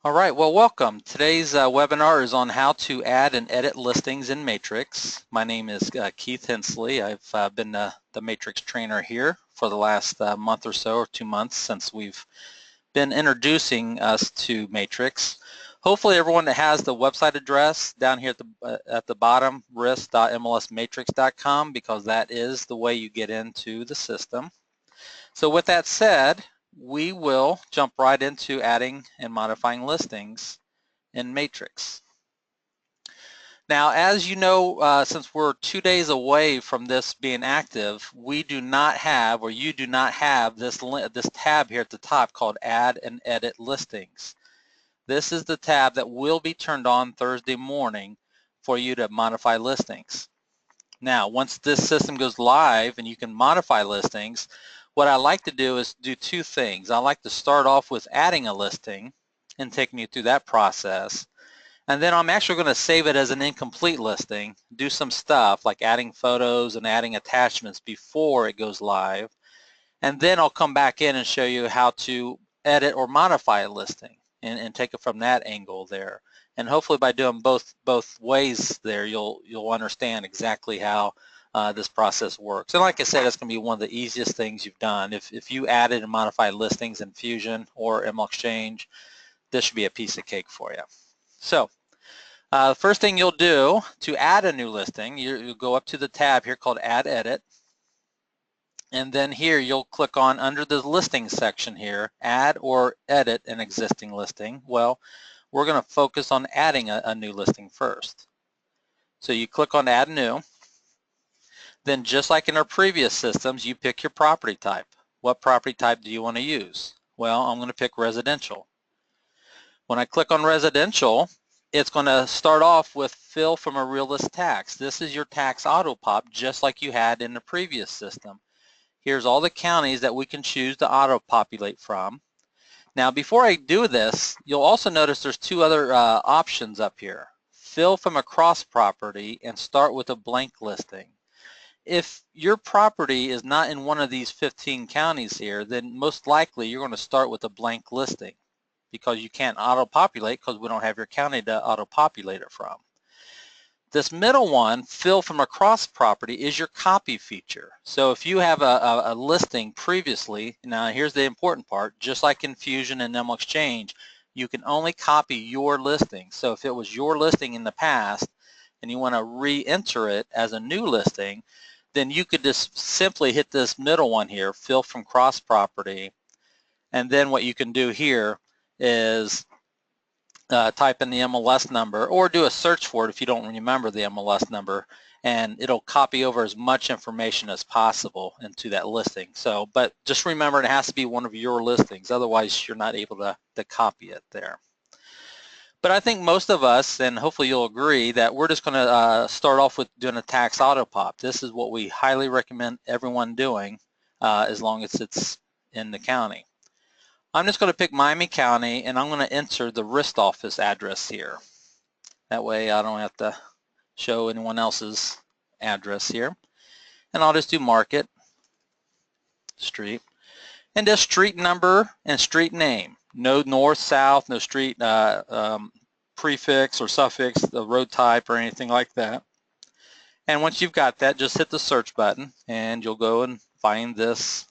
All right, well, welcome. Today's webinar is on how to add and edit listings in Matrix. My name is Keith Hensley. I've been the Matrix trainer here for the last month or so, or 2 months, since we've been introducing us to Matrix. Hopefully everyone that has the website address down here at the bottom, risk.mlsmatrix.com, because that is the way you get into the system. So with that said, we will jump right into adding and modifying listings in Matrix. Now, as you know, since we're 2 days away from this being active, we do not have, or you do not have, this tab here at the top called Add and Edit Listings. This is the tab that will be turned on Thursday morning for you to modify listings. Now, once this system goes live and you can modify listings, what I like to do is do two things. I like to start off with adding a listing and taking you through that process. And then I'm actually going to save it as an incomplete listing, do some stuff like adding photos and adding attachments before it goes live. And then I'll come back in and show you how to edit or modify a listing and take it from that angle there. And hopefully by doing both ways there, you'll understand exactly how this process works. And like I said, it's going to be one of the easiest things you've done. If you added and modified listings in Fusion or MLExchange, this should be a piece of cake for you. So the first thing you'll do to add a new listing, you'll go up to the tab here called Add Edit. And then here you'll click on under the listing section here, add or edit an existing listing. Well, we're going to focus on adding a new listing first. So you click on add new. Then just like in our previous systems, you pick your property type. What property type do you want to use? Well, I'm going to pick residential. When I click on residential, it's going to start off with fill from a real list tax. This is your tax auto pop just like you had in the previous system. Here's all the counties that we can choose to auto populate from. Now before I do this, you'll also notice there's two other options up here. Fill from a cross property and start with a blank listing. If your property is not in one of these 15 counties here, then most likely you're going to start with a blank listing because you can't auto-populate because we don't have your county to auto-populate it from. This middle one, fill from a cross property, is your copy feature. So if you have a listing previously, now here's the important part, just like in Fusion and MLExchange, you can only copy your listing. So if it was your listing in the past and you want to re-enter it as a new listing, then you could just simply hit this middle one here, fill from cross property, and then what you can do here is type in the MLS number or do a search for it if you don't remember the MLS number, and it'll copy over as much information as possible into that listing. So, but just remember it has to be one of your listings, otherwise you're not able to copy it there. But I think most of us, and hopefully you'll agree, that we're just going to start off with doing a tax auto pop. This is what we highly recommend everyone doing as long as it's in the county. I'm just going to pick Miami County and I'm going to enter the risk office address here. That way I don't have to show anyone else's address here. And I'll just do market, street, and just street number and street name. No north, south, no street prefix or suffix, the road type or anything like that. And once you've got that, just hit the search button and you'll go and find this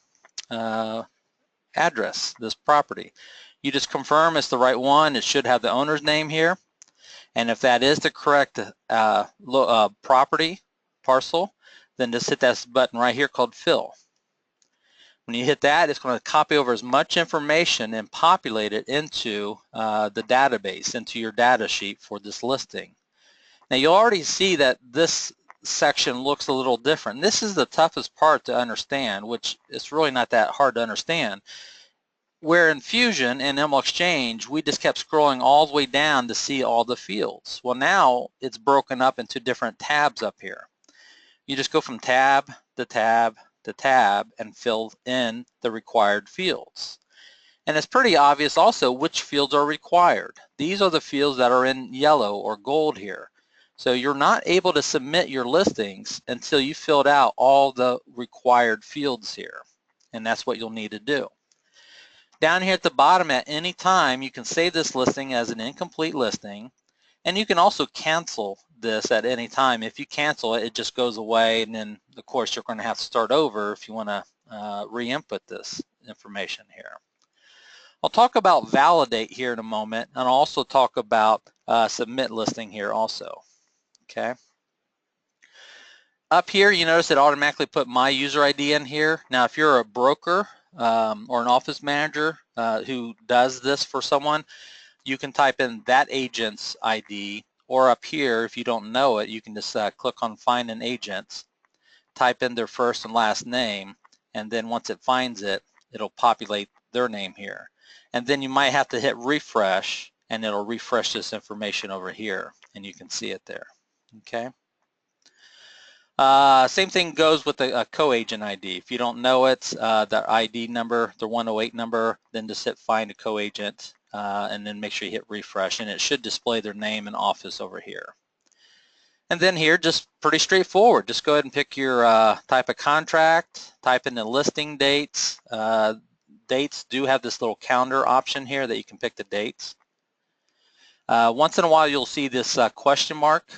address, this property. You just confirm it's the right one. It should have the owner's name here. And if that is the correct property parcel, then just hit that button right here called fill. When you hit that, it's going to copy over as much information and populate it into the database, into your data sheet for this listing. Now you'll already see that this section looks a little different. This is the toughest part to understand, which is really not that hard to understand. Where in Fusion and MLExchange, we just kept scrolling all the way down to see all the fields. Well, now it's broken up into different tabs up here. You just go from tab to tab to tab and fill in the required fields. And it's pretty obvious also which fields are required. These are the fields that are in yellow or gold here. So you're not able to submit your listings until you filled out all the required fields here. And that's what you'll need to do. Down here at the bottom, at any time, you can save this listing as an incomplete listing, and you can also cancel this at any time. If you cancel it, it just goes away, and then of course you're going to have to start over if you want to re-input this information here. I'll talk about validate here in a moment, and I'll also talk about submit listing here also. Okay. Up here, you notice it automatically put my user ID in here. Now, if you're a broker or an office manager who does this for someone, you can type in that agent's ID, or up here, if you don't know it, you can just click on Find an Agent, type in their first and last name, and then once it finds it, it'll populate their name here. And then you might have to hit refresh, and it'll refresh this information over here, and you can see it there. Okay. Same thing goes with a co-agent ID. If you don't know it, their ID number, their 108 number, then just hit Find a co-agent, and then make sure you hit refresh, and it should display their name and office over here. And then here, just pretty straightforward. Just go ahead and pick your type of contract, type in the listing dates. Dates do have this little calendar option here that you can pick the dates. Once in a while, you'll see this question mark.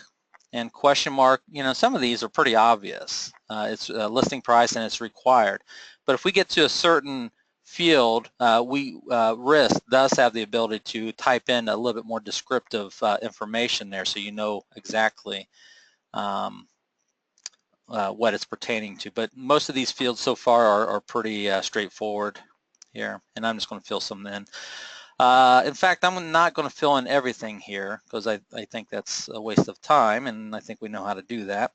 And question mark, you know, some of these are pretty obvious. It's listing price and it's required. But if we get to a certain field, risk does have the ability to type in a little bit more descriptive information there, so you know exactly what it's pertaining to. But most of these fields so far are pretty straightforward here, and I'm just going to fill some in. In fact, I'm not going to fill in everything here because I think that's a waste of time, and I think we know how to do that.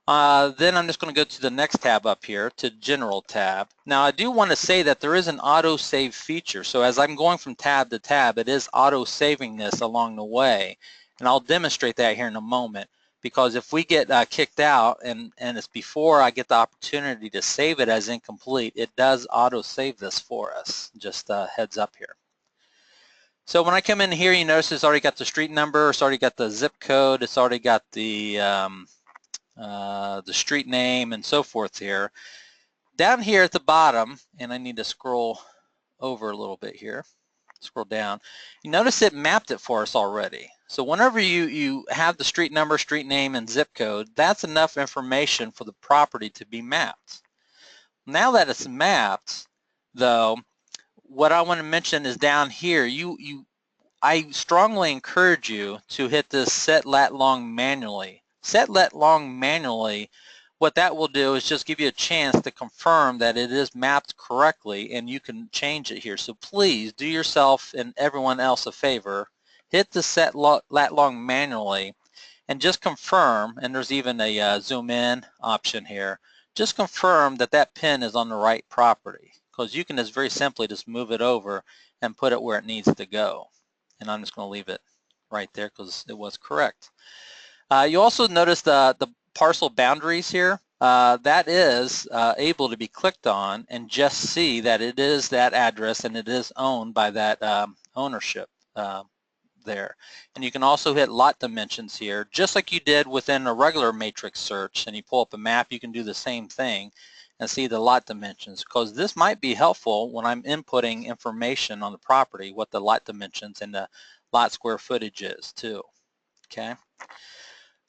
Then I'm just going to go to the next tab up here, to General tab. Now, I do want to say that there is an auto-save feature. So as I'm going from tab to tab, it is auto-saving this along the way. And I'll demonstrate that here in a moment, because if we get kicked out and it's before I get the opportunity to save it as incomplete, it does auto-save this for us. Just heads up here. So when I come in here, you notice it's already got the street number, it's already got the zip code, it's already got the street name and so forth here. Down here at the bottom, and I need to scroll over a little bit here, scroll down, you notice it mapped it for us already. So whenever you have the street number, street name, and zip code, that's enough information for the property to be mapped. Now that it's mapped, though, what I want to mention is down here, I strongly encourage you to hit this Set Lat Long manually. Set Lat Long manually, what that will do is just give you a chance to confirm that it is mapped correctly, and you can change it here. So please do yourself and everyone else a favor, hit the Set Lat Long manually, and just confirm, and there's even a zoom in option here, just confirm that that pin is on the right property, because you can just very simply just move it over and put it where it needs to go. And I'm just going to leave it right there because it was correct. You also notice the parcel boundaries here. That is able to be clicked on and just see that it is that address and it is owned by that ownership there. And you can also hit lot dimensions here, just like you did within a regular matrix search, and you pull up a map, you can do the same thing and see the lot dimensions, because this might be helpful when I'm inputting information on the property, what the lot dimensions and the lot square footage is too. Okay,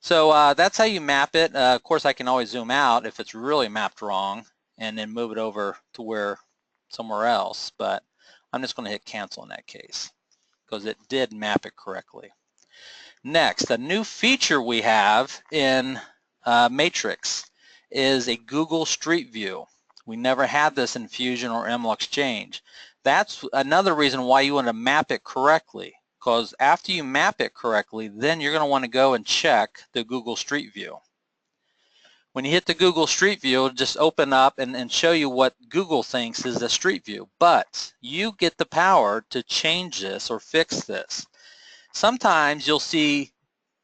so that's how you map it. Of course, I can always zoom out if it's really mapped wrong and then move it over to where somewhere else, but I'm just going to hit cancel in that case because it did map it correctly. Next, a new feature we have in Matrix is a Google Street View. We never had this in Fusion or ML Exchange. That's another reason why you want to map it correctly, because after you map it correctly, then you're going to want to go and check the Google Street View. When you hit the Google Street View, it'll just open up and show you what Google thinks is the Street View, but you get the power to change this or fix this. Sometimes you'll see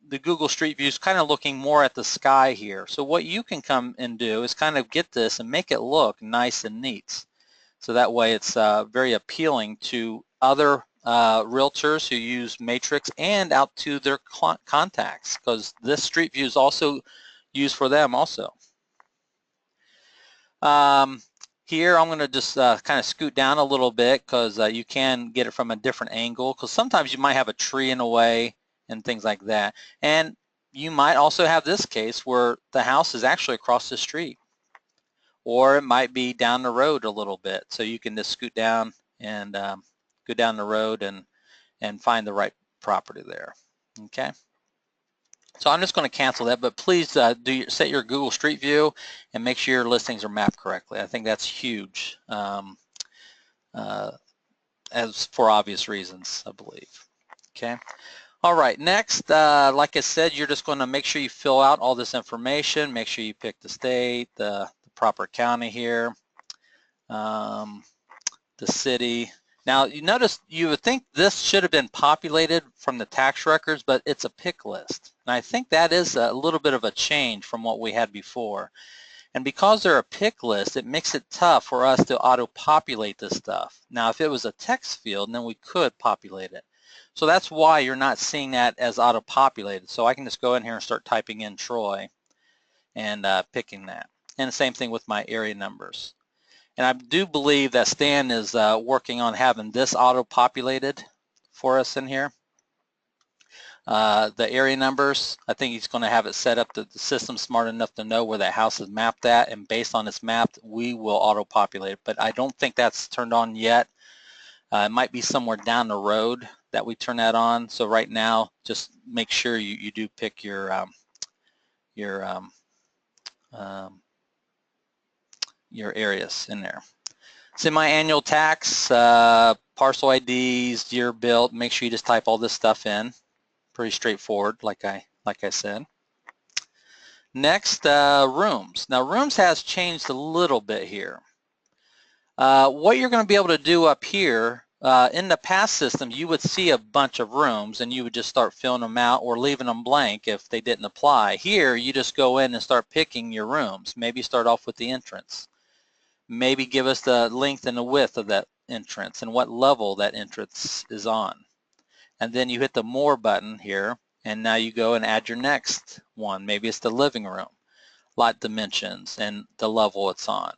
the Google Street View is kind of looking more at the sky here. So what you can come and do is kind of get this and make it look nice and neat. So that way it's very appealing to other realtors who use Matrix and out to their contacts, because this Street View is also used for them also. Here I'm going to just kind of scoot down a little bit because you can get it from a different angle, because sometimes you might have a tree in the way and things like that. And you might also have this case where the house is actually across the street, or it might be down the road a little bit. So you can just scoot down and go down the road and find the right property there. Okay. So I'm just going to cancel that, but please set your Google Street View and make sure your listings are mapped correctly. I think that's huge, as for obvious reasons, I believe. Okay. All right, next, like I said, you're just going to make sure you fill out all this information. Make sure you pick the state, the proper county here, the city. Now, you notice, you would think this should have been populated from the tax records, but it's a pick list. And I think that is a little bit of a change from what we had before. And because they're a pick list, it makes it tough for us to auto-populate this stuff. Now, if it was a text field, then we could populate it. So that's why you're not seeing that as auto-populated. So I can just go in here and start typing in Troy and picking that. And the same thing with my area numbers. And I do believe that Stan is working on having this auto-populated for us in here. The area numbers, I think he's going to have it set up that the system's smart enough to know where that house is mapped at, and based on its map, we will auto-populate it. But I don't think that's turned on yet. It might be somewhere down the road that we turn that on. So right now, just make sure you do pick your areas in there. Semi-annual tax, parcel IDs, year built. Make sure you just type all this stuff in. Pretty straightforward, like I said. Next, rooms. Now, rooms has changed a little bit here. What you're going to be able to do up here, in the past system, you would see a bunch of rooms and you would just start filling them out or leaving them blank if they didn't apply. Here, you just go in and start picking your rooms. Maybe start off with the entrance. Maybe give us the length and the width of that entrance and what level that entrance is on. And then you hit the More button here, and now you go and add your next one. Maybe it's the living room, lot dimensions, and the level it's on.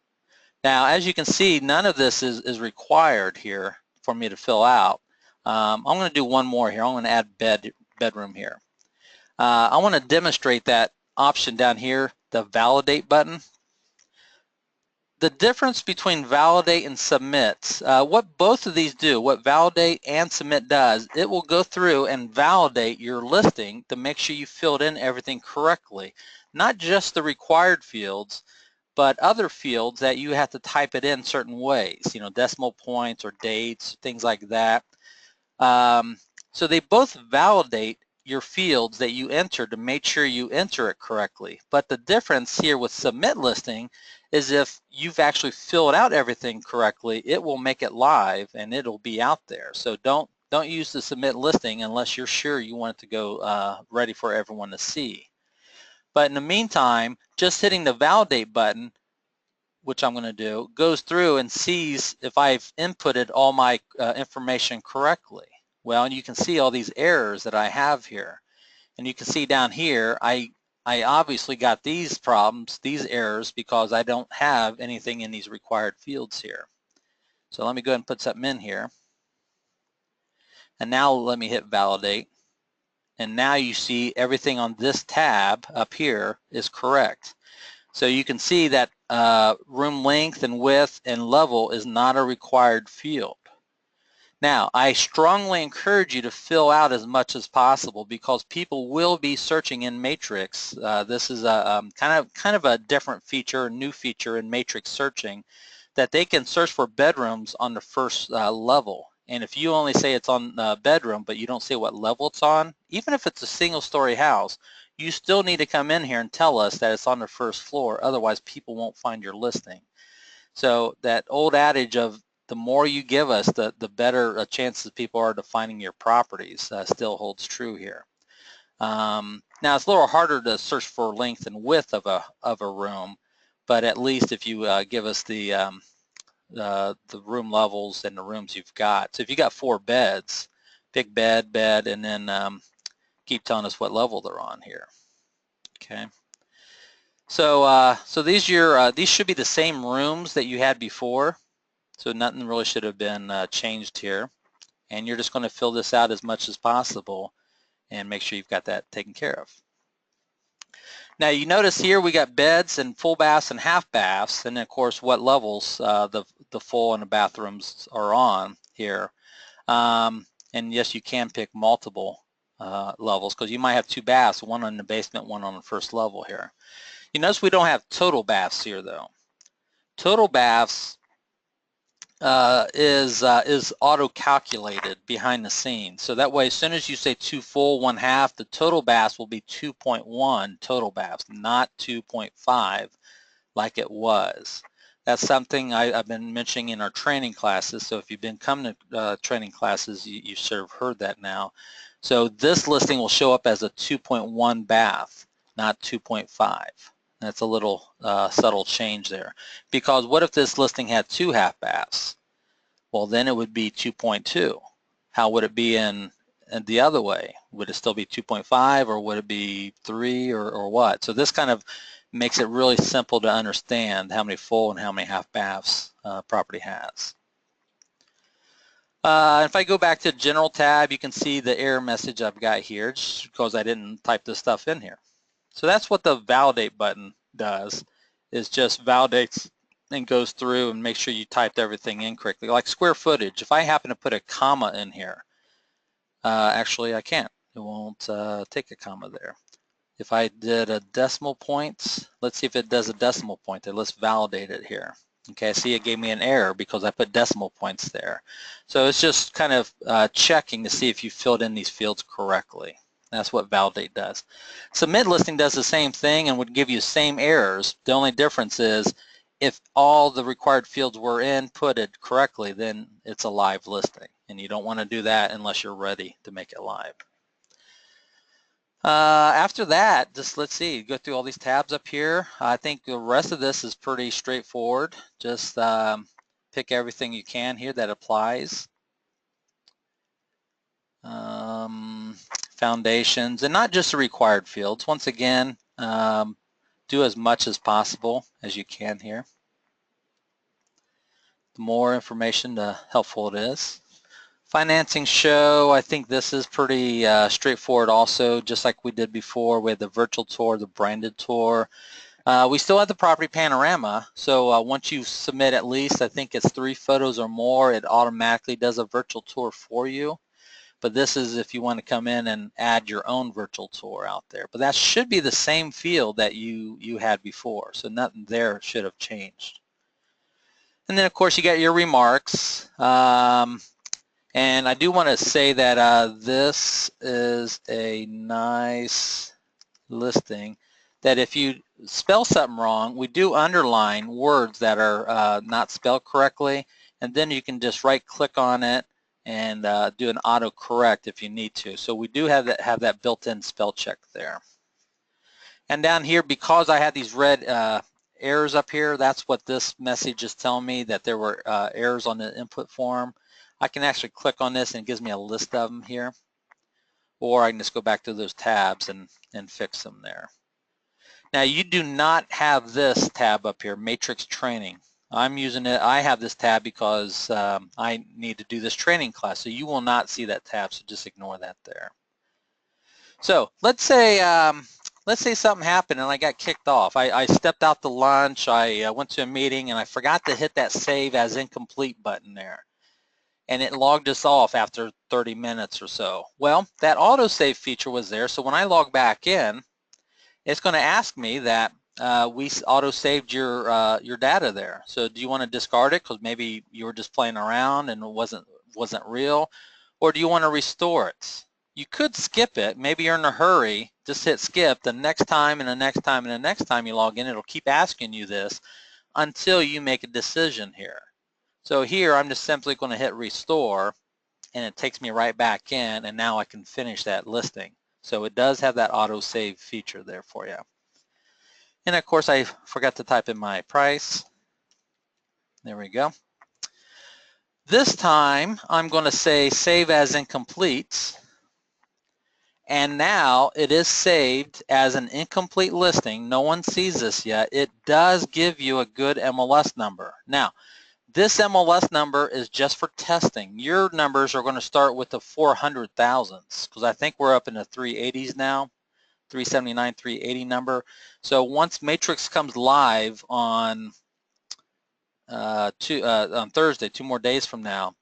Now, as you can see, none of this is required here for me to fill out. I'm going to do one more here. I'm going to add bedroom here. I want to demonstrate that option down here, the Validate button. The difference between validate and submit, what both of these do, what validate and submit does, it will go through and validate your listing to make sure you filled in everything correctly. Not just the required fields, but other fields that you have to type it in certain ways, you know, decimal points or dates, things like that. So they both validate your fields that you enter to make sure you enter it correctly. But the difference here with submit listing is if you've actually filled out everything correctly, it will make it live and it'll be out there. So don't use the submit listing unless you're sure you want it to go ready for everyone to see. But in the meantime, just hitting the validate button, which I'm going to do, goes through and sees if I've inputted all my information correctly. Well, and you can see all these errors that I have here. And you can see down here, I obviously got these problems, these errors, because I don't have anything in these required fields here. So let me go ahead and put something in here. And now let me hit validate. And now you see everything on this tab up here is correct. So you can see that room length and width and level is not a required field. Now, I strongly encourage you to fill out as much as possible because people will be searching in Matrix. This is a kind of a different feature, a new feature in Matrix searching, that they can search for bedrooms on the first level. And if you only say it's on the bedroom, but you don't say what level it's on, even if it's a single-story house, you still need to come in here and tell us that it's on the first floor. Otherwise, people won't find your listing. So that old adage of the more you give us, the better chances people are to finding your properties still holds true here. Now it's a little harder to search for length and width of a room, but at least if you give us the room levels and the rooms you've got. So if you got 4 beds, pick bed, and then keep telling us what level they're on here. Okay. So these should be the same rooms that you had before. So nothing really should have been changed here. And you're just going to fill this out as much as possible and make sure you've got that taken care of. Now you notice here we got beds and full baths and half baths, and then of course what levels the full and the bathrooms are on here. And yes, you can pick multiple levels because you might have two baths, one on the basement, one on the first level here. You notice we don't have total baths here though. Total baths is auto-calculated behind the scenes. So that way, as soon as you say 2 full, 1 half, the total baths will be 2.1 total baths, not 2.5 like it was. That's something I've been mentioning in our training classes. So if you've been coming to training classes, you should have heard that now. So this listing will show up as a 2.1 bath, not 2.5. That's a little subtle change there. Because what if this listing had 2 half baths? Well, then it would be 2.2. How would it be in the other way? Would it still be 2.5 or would it be 3 or what? So this kind of makes it really simple to understand how many full and how many half baths property has. If I go back to the General tab, you can see the error message I've got here just because I didn't type this stuff in here. So that's what the validate button does, is just validates and goes through and makes sure you typed everything in correctly. Like square footage, if I happen to put a comma in here, actually I can't. It won't take a comma there. If I did a decimal point, let's see if it does a decimal point there. Let's validate it here. Okay, see it gave me an error because I put decimal points there. So it's just kind of checking to see if you filled in these fields correctly. That's what validate does. Submit listing does the same thing and would give you the same errors. The only difference is if all the required fields were inputted correctly, then it's a live listing. And you don't want to do that unless you're ready to make it live. After that, just let's see, go through all these tabs up here. I think the rest of this is pretty straightforward. Just pick everything you can here that applies. Foundations, and not just the required fields. Once again, do as much as possible as you can here. The more information, the helpful it is. Financing show, I think this is pretty straightforward also, just like we did before with the virtual tour, the branded tour. We still have the property panorama, so once you submit at least, I think it's 3 photos or more, it automatically does a virtual tour for you. But this is if you want to come in and add your own virtual tour out there. But that should be the same field that you had before, so nothing there should have changed. And then of course you got your remarks. And I do want to say that this is a nice listing that if you spell something wrong, we do underline words that are not spelled correctly, and then you can just right click on it and do an auto correct if you need to. So we do have that built-in spell check there. And down here, because I had these red errors up here, that's what this message is telling me, that there were errors on the input form. I can actually click on this and it gives me a list of them here, or I can just go back to those tabs and fix them there. Now you do not have this tab up here, Matrix Training. I'm using it, I have this tab because I need to do this training class, so you will not see that tab, so just ignore that there. So let's say something happened and I got kicked off. I stepped out to lunch, I went to a meeting, and I forgot to hit that save as incomplete button there. And it logged us off after 30 minutes or so. Well, that autosave feature was there, so when I log back in, it's going to ask me that we auto-saved your data there. So do you want to discard it because maybe you were just playing around and it wasn't real, or do you want to restore it? You could skip it. Maybe you're in a hurry. Just hit skip. The next time and the next time and the next time you log in, it'll keep asking you this until you make a decision here. So here I'm just simply going to hit restore, and it takes me right back in, and now I can finish that listing. So it does have that auto save feature there for you. And of course I forgot to type in my price. There we go. This time I'm going to say save as incomplete, And now it is saved as an incomplete listing. No one sees this yet. It does give you a good MLS number. Now, this MLS number is just for testing. Your numbers are going to start with the 400,000s because I think we're up in the 380s now, 379, 380 number. So once Matrix comes live on Thursday, 2 more days from now,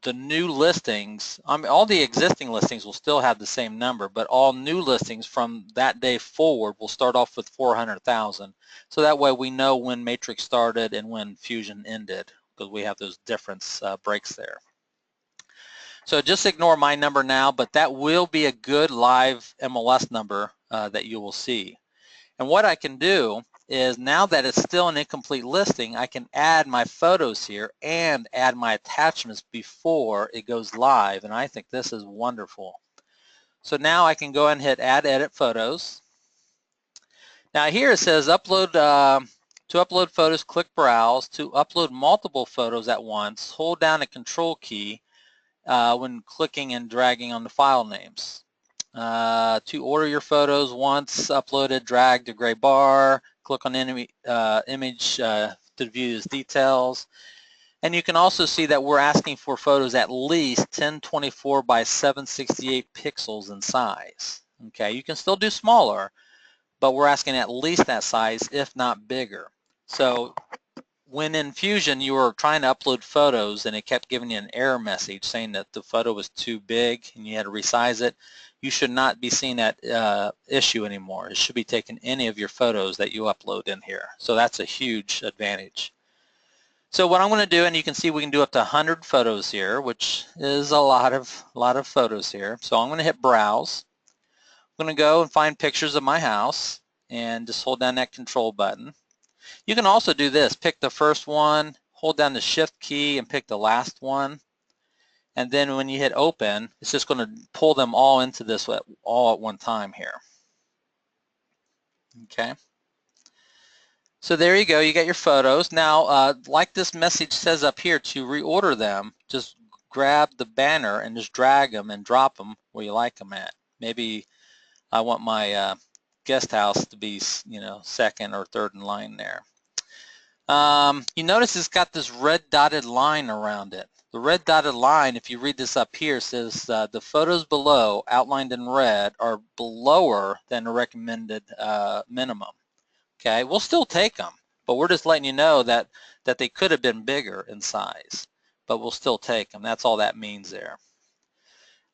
the new listings, all the existing listings will still have the same number, but all new listings from that day forward will start off with 400,000. So that way we know when Matrix started and when Fusion ended, because we have those difference breaks there. So just ignore my number now, but that will be a good live MLS number that you will see. And what I can do is, now that it's still an incomplete listing, I can add my photos here and add my attachments before it goes live, and I think this is wonderful. So now I can go ahead and hit Add Edit Photos. Now here it says upload, to upload photos, click Browse. To upload multiple photos at once, hold down the Control key when clicking and dragging on the file names. To order your photos once uploaded, drag the gray bar, click on image to view these details. And you can also see that we're asking for photos at least 1024 by 768 pixels in size. Okay, you can still do smaller, but we're asking at least that size, if not bigger. So when in Fusion you were trying to upload photos and it kept giving you an error message saying that the photo was too big and you had to resize it, you should not be seeing that issue anymore. It should be taking any of your photos that you upload in here. So that's a huge advantage. So what I'm going to do, and you can see we can do up to 100 photos here, which is a lot of photos here. So I'm going to hit Browse. I'm going to go and find pictures of my house and just hold down that Control button. You can also do this, pick the first one, hold down the Shift key and pick the last one. And then when you hit Open, it's just going to pull them all into this all at one time here. Okay. So there you go, you got your photos. Now, like this message says up here, to reorder them, just grab the banner and just drag them and drop them where you like them at. Maybe I want my guest house to be, second or third in line there. You notice it's got this red dotted line around it. The red dotted line, if you read this up here, says the photos below, outlined in red, are lower than the recommended minimum. Okay, we'll still take them, but we're just letting you know that they could have been bigger in size, but we'll still take them. That's all that means there.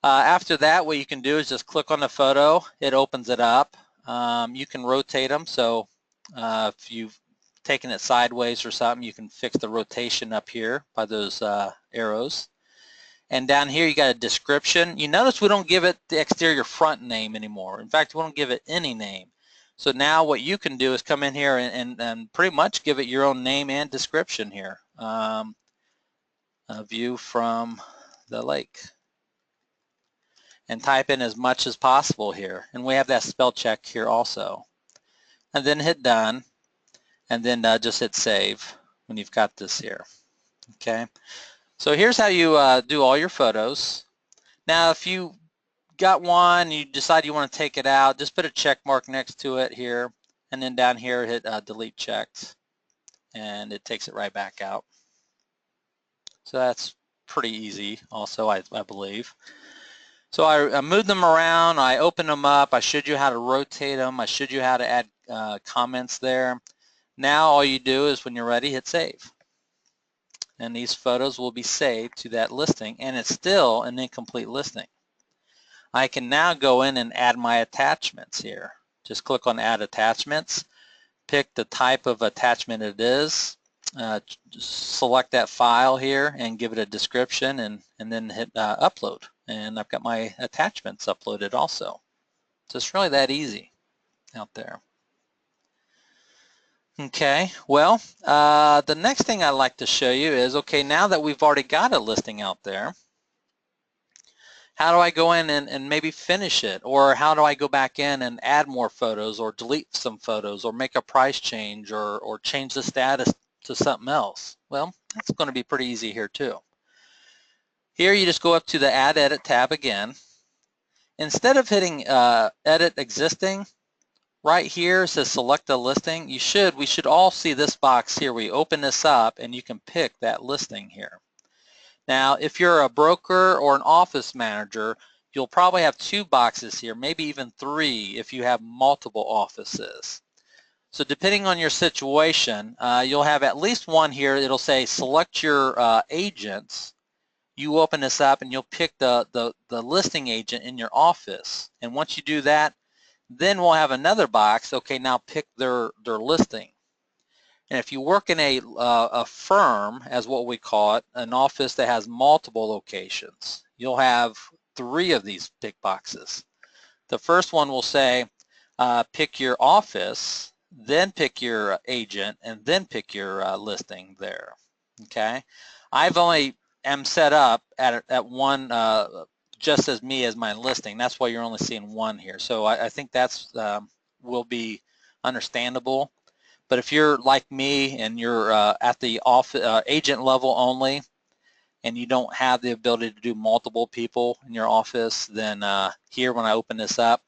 After that, what you can do is just click on the photo. It opens it up. You can rotate them, so if you've taking it sideways or something, you can fix the rotation up here by those arrows. And down here you got a description. You notice we don't give it the exterior front name anymore. In fact, we don't give it any name. So now what you can do is come in here and pretty much give it your own name and description here. A view from the lake. And type in as much as possible here. And we have that spell check here also. And then hit done. And then just hit save when you've got this here. Okay, so here's how you do all your photos. Now if you got one, you decide you want to take it out, just put a check mark next to it here, and then down here hit delete checked, and it takes it right back out. So that's pretty easy also, I believe. So I moved them around, I opened them up, I showed you how to rotate them, I showed you how to add comments there. Now all you do is when you're ready, hit save. And these photos will be saved to that listing, and it's still an incomplete listing. I can now go in and add my attachments here. Just click on Add Attachments, pick the type of attachment it is, select that file here and give it a description, and then hit Upload. And I've got my attachments uploaded also. So it's really that easy out there. Okay, well, the next thing I'd like to show you is, okay, now that we've already got a listing out there, how do I go in and maybe finish it? Or how do I go back in and add more photos or delete some photos or make a price change or change the status to something else? Well, that's going to be pretty easy here too. Here you just go up to the Add Edit tab again, Instead of hitting edit existing, right here it says select a listing. We should all see this box here. We open this up and you can pick that listing here. Now, if you're a broker or an office manager, you'll probably have 2 boxes here, maybe even 3 if you have multiple offices. So depending on your situation, you'll have at least one here. It'll say select your agents. You open this up and you'll pick the listing agent in your office. And once you do that, then we'll have another box. Okay, now pick their listing. And if you work in a firm, as what we call it, an office that has multiple locations, you'll have 3 of these tick boxes. The first one will say, pick your office, then pick your agent, and then pick your listing there. Okay, I've only am set up at one, just as me as my listing. That's why you're only seeing 1 here. So I think that's will be understandable. But if you're like me and you're at the agent level only, and you don't have the ability to do multiple people in your office, then here when I open this up,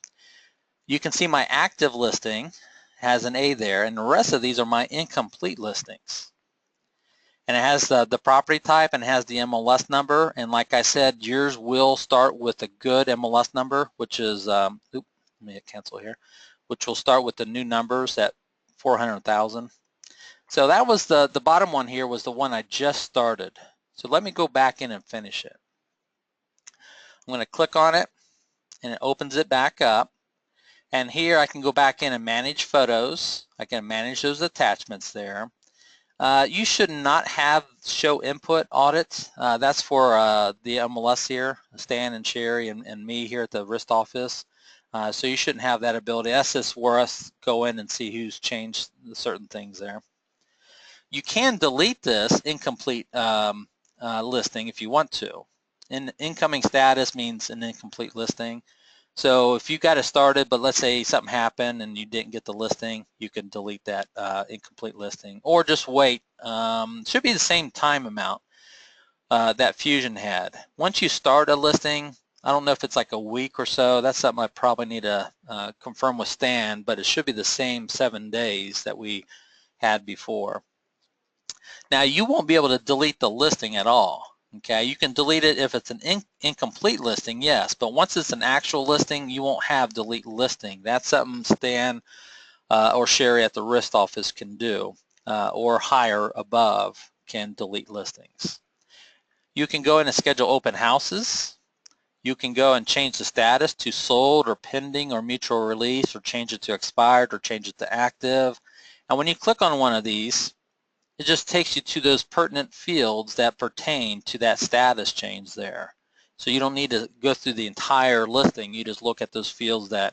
you can see my active listing has an A there, and the rest of these are my incomplete listings. And it has the property type and has the MLS number, and like I said, yours will start with a good MLS number, which is, let me hit cancel here, which will start with the new numbers at 400,000. So that was the bottom one here was the one I just started. So let me go back in and finish it. I'm going to click on it and it opens it back up. And here I can go back in and manage photos. I can manage those attachments there. You should not have show input audits. That's for the MLS here, Stan and Sherry and me here at the RIST office. So you shouldn't have that ability. That's just where us go in and see who's changed certain things there. You can delete this incomplete listing if you want to. Incoming status means an incomplete listing. So if you got it started, but let's say something happened and you didn't get the listing, you can delete that incomplete listing, or just wait. It should be the same time amount that Fusion had. Once you start a listing, I don't know if it's like a week or so. That's something I probably need to confirm with Stan, but it should be the same 7 days that we had before. Now you won't be able to delete the listing at all. Okay, you can delete it if it's an incomplete listing, yes, but once it's an actual listing, you won't have delete listing. That's something Stan or Sherry at the RIST office can do, or higher above can delete listings. You can go in and schedule open houses. You can go and change the status to sold or pending or mutual release, or change it to expired or change it to active. And when you click on one of these, it just takes you to those pertinent fields that pertain to that status change there. So you don't need to go through the entire listing. You just look at those fields that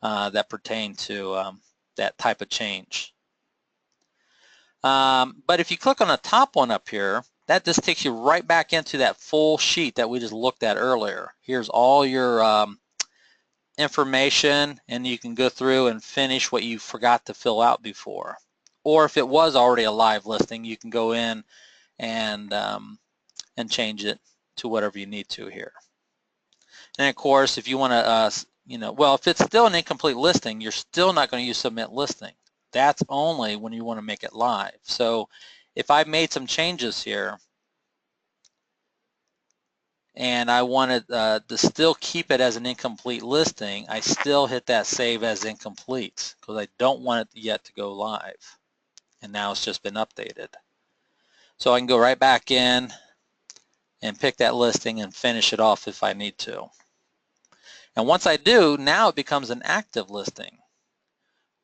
that pertain to that type of change. But if you click on the top one up here, that just takes you right back into that full sheet that we just looked at earlier. Here's all your information, and you can go through and finish what you forgot to fill out before. Or if it was already a live listing, you can go in and change it to whatever you need to here. And of course, if you want to, well, if it's still an incomplete listing, you're still not going to use submit listing. That's only when you want to make it live. So if I made some changes here and I wanted to still keep it as an incomplete listing, I still hit that save as incomplete because I don't want it yet to go live. And now it's just been updated. So I can go right back in and pick that listing and finish it off if I need to. And once I do, now it becomes an active listing.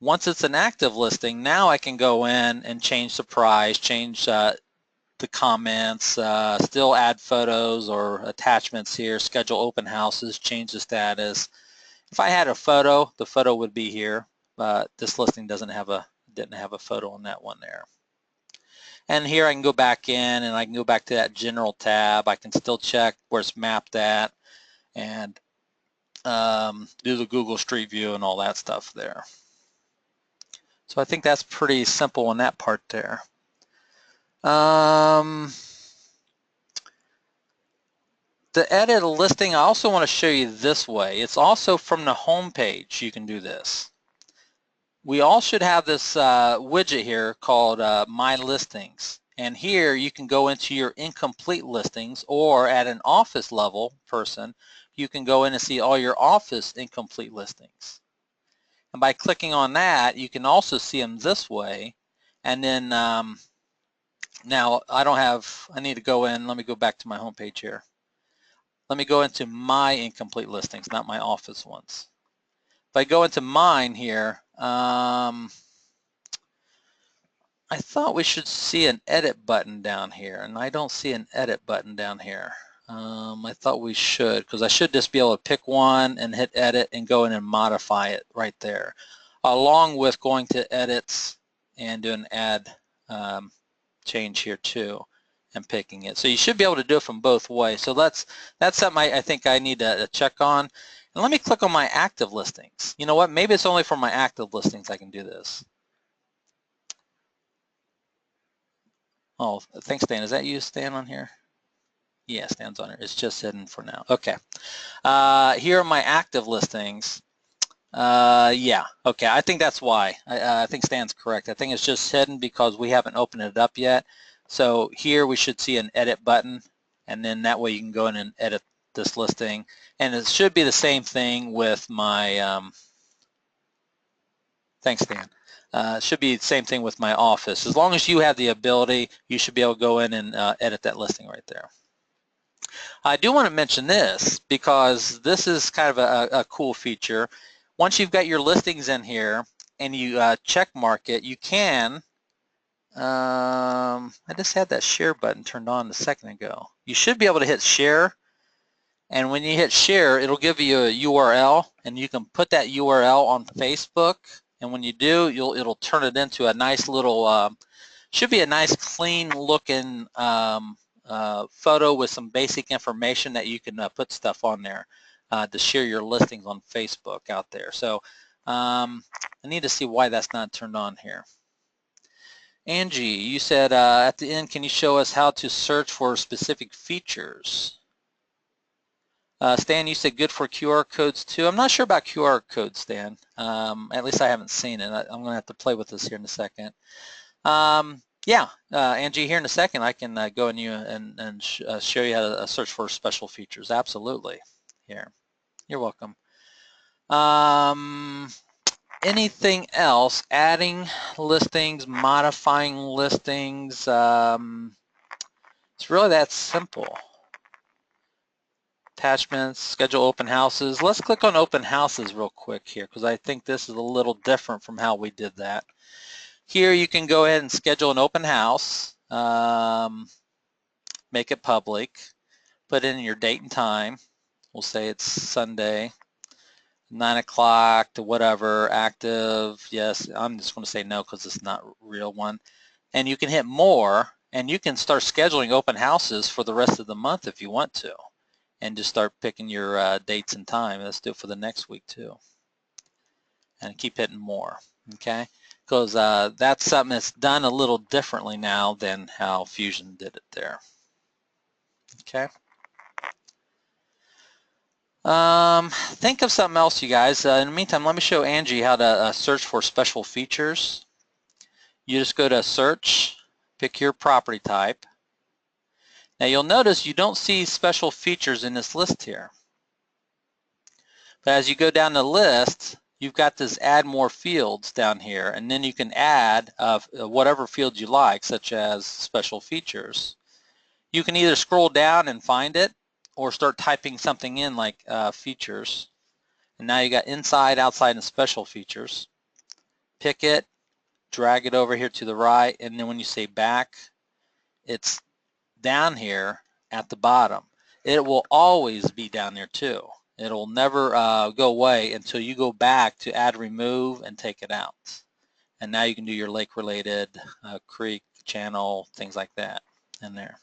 Once it's an active listing, now I can go in and change the price, change the comments, still add photos or attachments here, schedule open houses, change the status. If I had a photo, the photo would be here, but this listing didn't have a photo on that one there. And here I can go back in and I can go back to that general tab. I can still check where it's mapped at and do the Google Street View and all that stuff there. So I think that's pretty simple on that part there. To edit a listing, I also want to show you this way. It's also from the home page you can do this. We all should have this widget here called My Listings. And here you can go into your incomplete listings, or at an office level person, you can go in and see all your office incomplete listings. And by clicking on that, you can also see them this way. And then now I need to go in, let me go back to my home page here. Let me go into my incomplete listings, not my office ones. If I go into mine here, I thought we should see an edit button down here, and I don't see an edit button down here. I thought we should, because I should just be able to pick one and hit edit and go in and modify it right there, along with going to edits and do an add change here too and picking it. So you should be able to do it from both ways. So that's something I think I need to check on. And let me click on my active listings. You know what? Maybe it's only for my active listings I can do this. Oh, thanks, Stan. Is that you, Stan, on here? Yeah, Stan's on here. It's just hidden for now. Okay. Here are my active listings. Yeah, okay. I think that's why. I think Stan's correct. I think it's just hidden because we haven't opened it up yet. So here we should see an edit button, and then that way you can go in and edit this listing. And it should be the same thing with my, thanks, Dan. It should be the same thing with my office. As long as you have the ability, you should be able to go in and edit that listing right there. I do want to mention this because this is kind of a cool feature. Once you've got your listings in here and you check mark it, you can, I just had that share button turned on a second ago. You should be able to hit share, and when you hit share, it'll give you a URL, and you can put that URL on Facebook, and when you do, it'll turn it into a nice little, should be a nice clean looking photo with some basic information that you can put stuff on there to share your listings on Facebook out there. So I need to see why that's not turned on here. Angie, you said at the end, can you show us how to search for specific features? Stan, you said good for QR codes too. I'm not sure about QR codes, Stan. At least I haven't seen it. I'm going to have to play with this here in a second. Yeah, Angie, here in a second I can go in you and show you how to search for special features. Absolutely. Here. You're welcome. Anything else? Adding listings, modifying listings. It's really that simple. Attachments, schedule open houses. Let's click on open houses real quick here because I think this is a little different from how we did that. Here you can go ahead and schedule an open house, make it public, put in your date and time. We'll say it's Sunday, 9 o'clock to whatever, active, yes. I'm just going to say no because it's not a real one. And you can hit more, and you can start scheduling open houses for the rest of the month if you want to, and just start picking your dates and time. Let's do it for the next week too. And keep hitting more, okay? Because that's something that's done a little differently now than how Fusion did it there. Okay. Think of something else, you guys. In the meantime, let me show Angie how to search for special features. You just go to search, pick your property type. Now you'll notice you don't see special features in this list here. But as you go down the list, you've got this add more fields down here, and then you can add whatever fields you like, such as special features. You can either scroll down and find it or start typing something in like features. And now you got inside, outside, and special features. Pick it, drag it over here to the right, and then when you say back, it's down here at the bottom. It will always be down there too. It'll never go away until you go back to add, remove, and take it out. And now you can do your lake-related, creek, channel, things like that in there.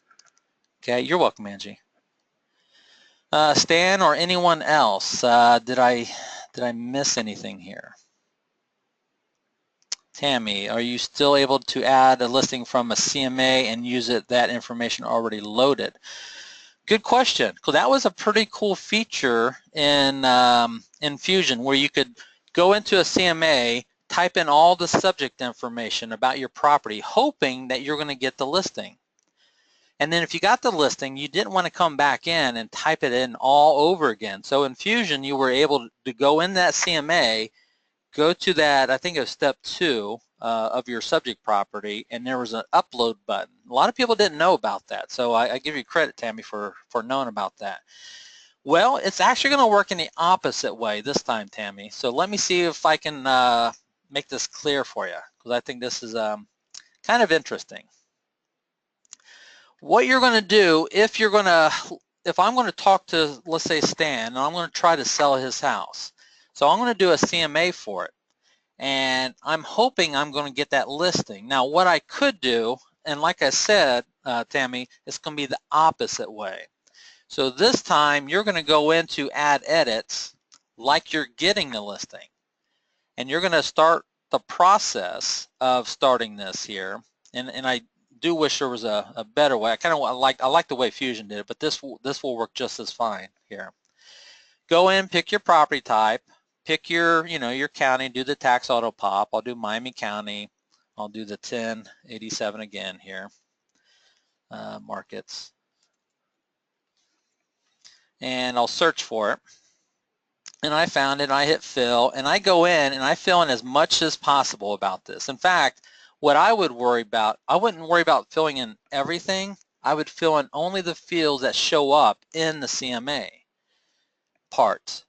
Okay, you're welcome, Angie. Stan or anyone else, did I miss anything here? Tammy, are you still able to add a listing from a CMA and use that information already loaded? Good question, because that was a pretty cool feature in Fusion where you could go into a CMA, type in all the subject information about your property, hoping that you're going to get the listing. And then if you got the listing, you didn't want to come back in and type it in all over again. So in Fusion, you were able to go in that CMA, go to that, I think it was step 2 of your subject property, and there was an upload button. A lot of people didn't know about that, so I give you credit, Tammy, for knowing about that. Well, it's actually going to work in the opposite way this time, Tammy. So let me see if I can make this clear for you, because I think this is kind of interesting. What you're going to do, if I'm going to talk to, let's say, Stan, and I'm going to try to sell his house. So I'm going to do a CMA for it, and I'm hoping I'm going to get that listing. Now, what I could do, and like I said, Tammy, it's going to be the opposite way. So this time, you're going to go into add edits like you're getting the listing, and you're going to start the process of starting this here. And I do wish there was a better way. I like the way Fusion did it, but this will work just as fine here. Go in, pick your property type, pick your your county, do the tax auto pop. I'll do Miami County. I'll do the 1087 again here. Markets, and I'll search for it. And I found it, and I hit fill, and I go in and I fill in as much as possible about this. In fact, what I would worry about, I wouldn't worry about filling in everything. I would fill in only the fields that show up in the CMA part,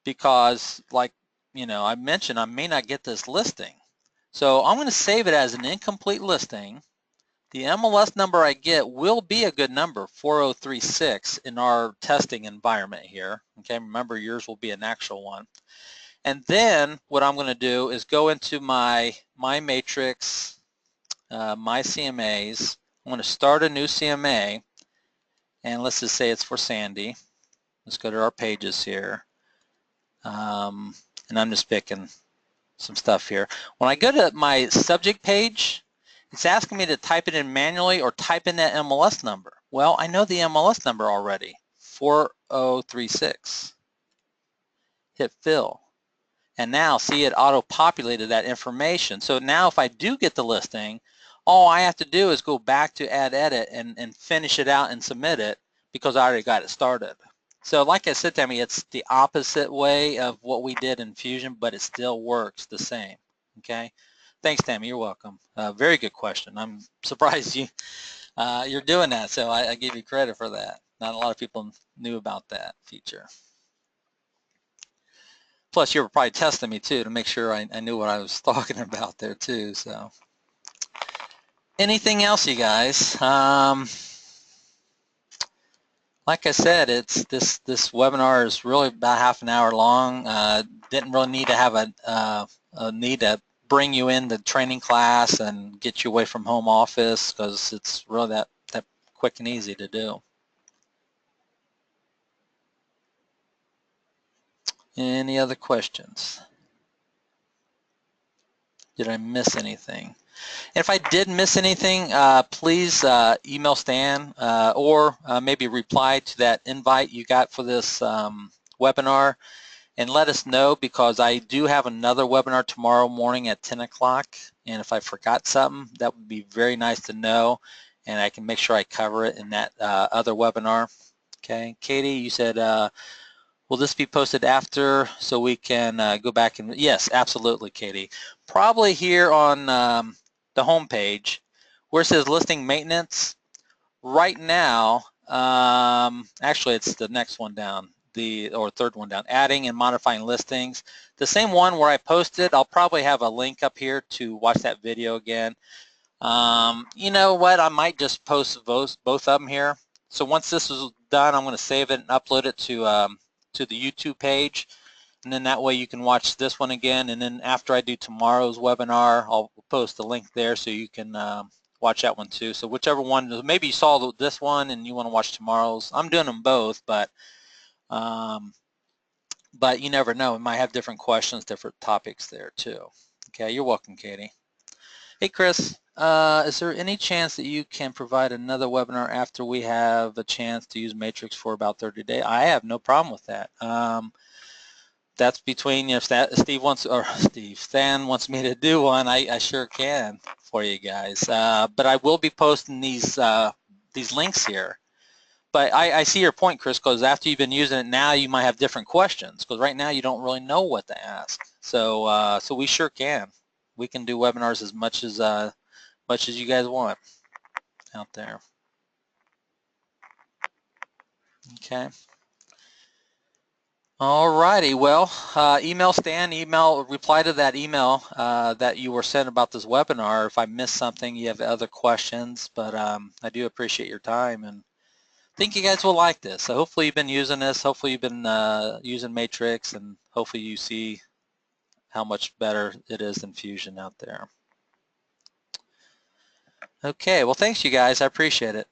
because like I mentioned, I may not get this listing. So I'm going to save it as an incomplete listing. The MLS number I get will be a good number, 4036 in our testing environment here. Okay, remember yours will be an actual one. And then what I'm going to do is go into my matrix, my CMAs. I'm going to start a new CMA, and let's just say it's for Sandy. Let's go to our pages here, and I'm just picking some stuff here. When I go to my subject page, it's asking me to type it in manually or type in that MLS number. Well, I know the MLS number already, 4036. Hit fill. And now see, it auto-populated that information. So now if I do get the listing, all I have to do is go back to add edit and finish it out and submit it, because I already got it started. So like I said, Tammy, it's the opposite way of what we did in Fusion, but it still works the same. Okay. Thanks, Tammy. You're welcome. Very good question. I'm surprised you're doing that, so I give you credit for that. Not a lot of people knew about that feature. Plus, you were probably testing me too to make sure I knew what I was talking about there too. So, anything else, you guys? Like I said, it's this webinar is really about half an hour long. Didn't really need to have a need to bring you in the training class and get you away from home office, because it's really that quick and easy to do. Any other questions? Did I miss anything? And if I did miss anything, please email Stan or maybe reply to that invite you got for this webinar, and let us know, because I do have another webinar tomorrow morning at 10 o'clock, and if I forgot something, that would be very nice to know, and I can make sure I cover it in that other webinar. Okay, Katie, you said, will this be posted after so we can go back and, yes, absolutely, Katie. Probably here on the home page where it says listing maintenance. Right now, actually it's the next one down, or third one down, adding and modifying listings. The same one where I posted, I'll probably have a link up here to watch that video again. You know what, I might just post both of them here. So once this is done, I'm going to save it and upload it to the YouTube page, and then that way you can watch this one again, and then after I do tomorrow's webinar, I'll post a link there so you can watch that one too. So whichever one, maybe you saw this one and you want to watch tomorrow's. I'm doing them both, but you never know. We might have different questions, different topics there too. Okay, you're welcome, Katie. Hey Chris, is there any chance that you can provide another webinar after we have a chance to use Matrix for about 30 days? I have no problem with that. That's between, if Steve wants, or Stan wants me to do one, I sure can for you guys. But I will be posting these links here. But I see your point, Chris, because after you've been using it now, you might have different questions, because right now you don't really know what to ask. So so we sure can. We can do webinars as much as you guys want out there. Okay. Alrighty, well, email Stan, reply to that email that you were sent about this webinar. If I missed something, you have other questions, but I do appreciate your time and think you guys will like this. So hopefully you've been using this, hopefully you've been using Matrix, and hopefully you see how much better it is than Fusion out there. Okay, well thanks you guys, I appreciate it.